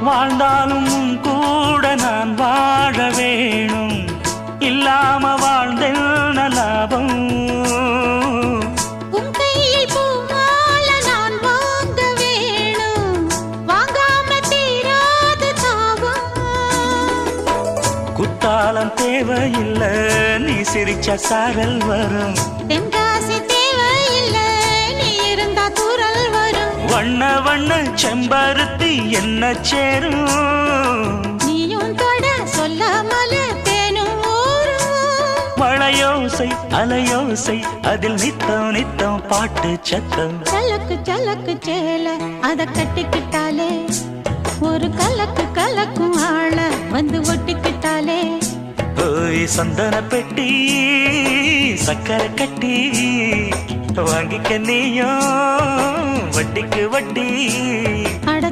வாழ்ந்தாலும் உன் கூட நான் வாழ வேணும், இல்லாம வாழ்ந்தென்ன லாபம்? உன் கையில் பூமால நான் வாங்க வேணும், வாங்காம தீராத தாபம். குத்தாலம் தேவையில்லை, நீ சிரிச்ச சாரல் வரும். தென்காசி தேவையில்லை, நீ இருந்தா தூரல் வரும். வண்ண வண்ண செம்பருத்தி என்ன சேரும், நீயும் தொட சொல்லாமல தேனும் ஊரும். மழையோசை அலையோசை அதில் நித்தம் நித்தம் பாட்டு சத்தம். சலக்கு சலக்கு சேல அத கட்டிக்கிட்டாலே, ஒரு கலக்கு கலக்கும் ஆள வந்து ஒட்டிக்கிட்டாலே. ஓய் சந்தன பெட்டி சக்கரை கட்டி வாங்கிக்க நீயும் வட்டிக்கு வட்டி. அட